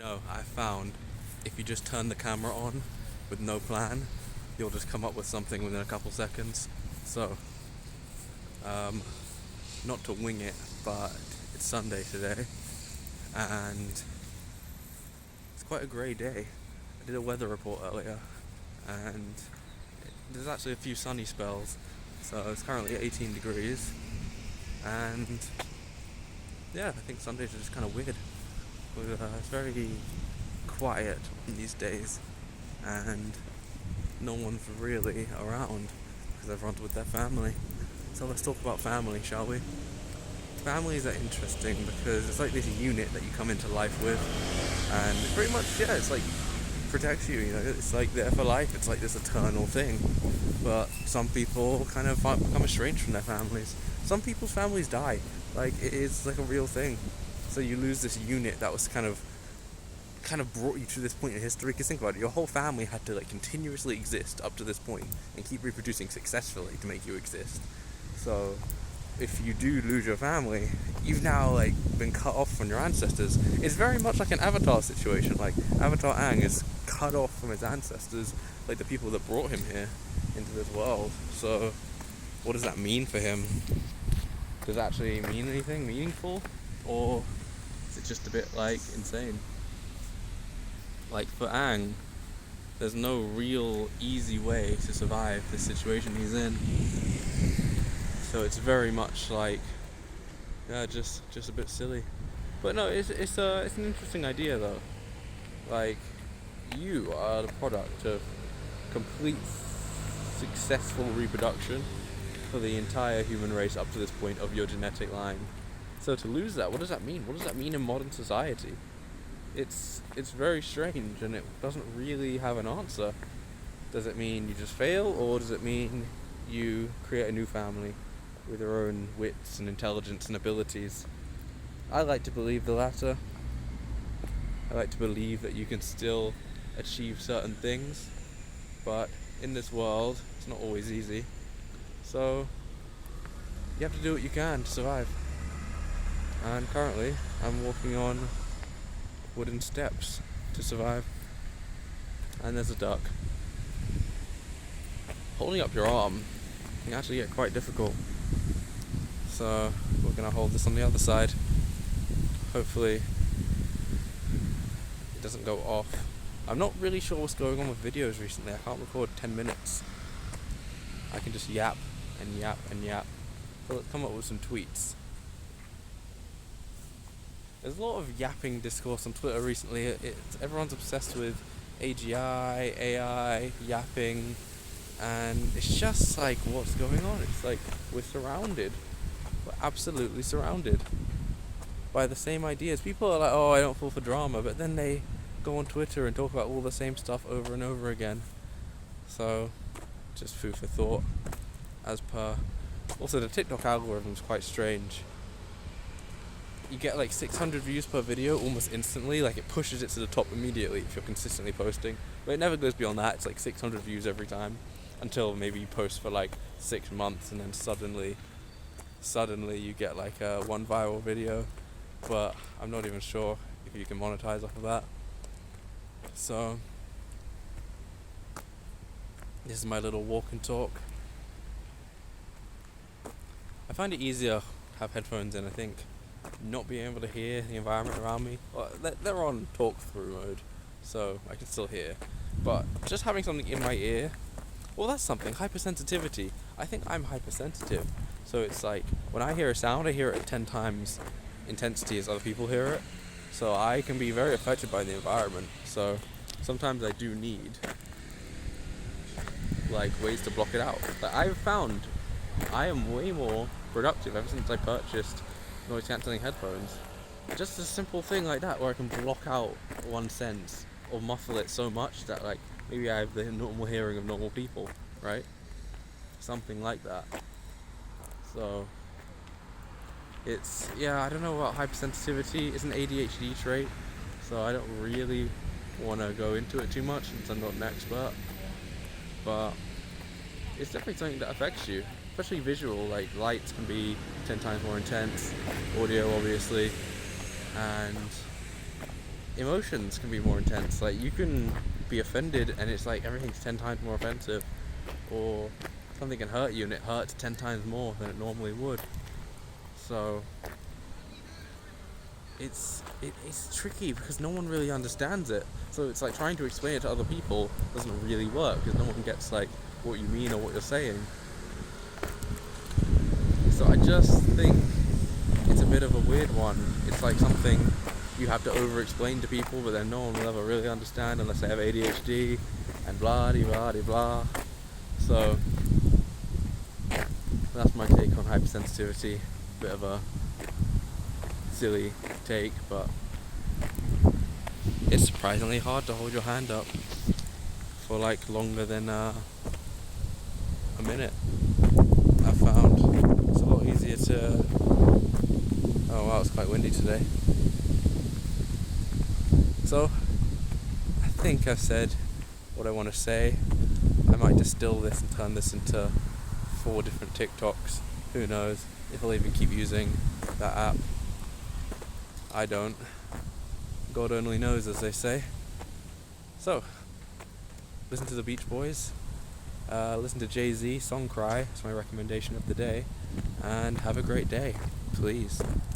No, I found if you just turn the camera on with no plan, you'll just come up with something within a couple seconds. So, um, not to wing it, but it's Sunday today, and it's quite a grey day. I did a weather report earlier, and there's actually a few sunny spells. So it's currently 18 degrees, and yeah, I think Sundays are just kind of weird. It's very quiet in these days, and no one's really around because everyone's with their family. So let's talk about family, shall we? Families are interesting because it's like this unit that you come into life with, and pretty much, yeah, it's like protects you, it's like there for life, it's like this eternal thing. But some people kind of become estranged from their families. Some people's families die, like it is like a real thing. So you lose this unit that was kind of brought you to this point in history. Because think about it, your whole family had to like continuously exist up to this point and keep reproducing successfully to make you exist. So if you do lose your family, you've now like been cut off from your ancestors. It's very much like an Avatar situation. Like Avatar Aang is cut off from his ancestors, like the people that brought him here into this world. So what does that mean for him? Does it actually mean anything meaningful, or is it just a bit like insane? Like for Aang, there's no real easy way to survive the situation he's in. So it's very much like, yeah, just a bit silly. But no, it's an interesting idea though. Like, you are the product of complete successful reproduction for the entire human race up to this point of your genetic line. So to lose that, what does that mean? What does that mean in modern society? It's very strange, and it doesn't really have an answer. Does it mean you just fail, or does it mean you create a new family with your own wits and intelligence and abilities? I like to believe the latter. I like to believe that you can still achieve certain things, but in this world, it's not always easy. So, you have to do what you can to survive. And currently, I'm walking on wooden steps to survive. And there's a duck. Holding up your arm can actually get quite difficult. So we're going to hold this on the other side. Hopefully it doesn't go off. I'm not really sure what's going on with videos recently. I can't record 10 minutes. I can just yap and yap and yap. So let's come up with some tweets. There's a lot of yapping discourse on Twitter recently. Everyone's obsessed with AGI, AI, yapping, and it's just like, what's going on? It's like we're surrounded. We're absolutely surrounded by the same ideas. People are like, oh, I don't fall for drama, but then they go on Twitter and talk about all the same stuff over and over again. So, just food for thought, as per. Also, the TikTok algorithm is quite strange. You get like 600 views per video almost instantly, like it pushes it to the top immediately if you're consistently posting. But it never goes beyond that. It's like 600 views every time, until maybe you post for like 6 months, and then suddenly you get like one viral video. But I'm not even sure if you can monetize off of that. So this is my little walk and talk. I find it easier to have headphones in, I think. Not being able to hear the environment around me. Well, they're on talk through mode, so I can still hear. But just having something in my ear, well, that's something. Hypersensitivity. I think I'm hypersensitive. So it's like, when I hear a sound, I hear it at 10 times intensity as other people hear it. So I can be very affected by the environment. So sometimes I do need like ways to block it out. But I've found I am way more productive ever since I purchased noise cancelling headphones. Just a simple thing like that, where I can block out one sense or muffle it so much that like maybe I have the normal hearing of normal people, right? Something like that. So it's, yeah, I don't know about hypersensitivity. It's an ADHD trait, so I don't really want to go into it too much since I'm not an expert. But it's definitely something that affects you, especially visual. Like lights can be 10 times more intense, audio obviously, and emotions can be more intense. Like, you can be offended and it's like everything's 10 times more offensive, or something can hurt you and it hurts 10 times more than it normally would. So it's tricky because no one really understands it. So it's like trying to explain it to other people doesn't really work because no one gets like what you mean or what you're saying. So I just think it's a bit of a weird one. It's like something you have to over-explain to people, but then no one will ever really understand unless they have ADHD and blah-de-blah-de-blah. So that's my take on hypersensitivity. Bit of a silly take, but it's surprisingly hard to hold your hand up for like longer than a minute. I've found it's a lot easier to... Oh wow, it's quite windy today. So I think I've said what I want to say. I might distill this and turn this into 4 different TikToks. Who knows if I'll even keep using that app. I don't. God only knows, as they say. So, listen to the Beach Boys. Listen to Jay-Z, Song Cry. It's my recommendation of the day. And have a great day, please.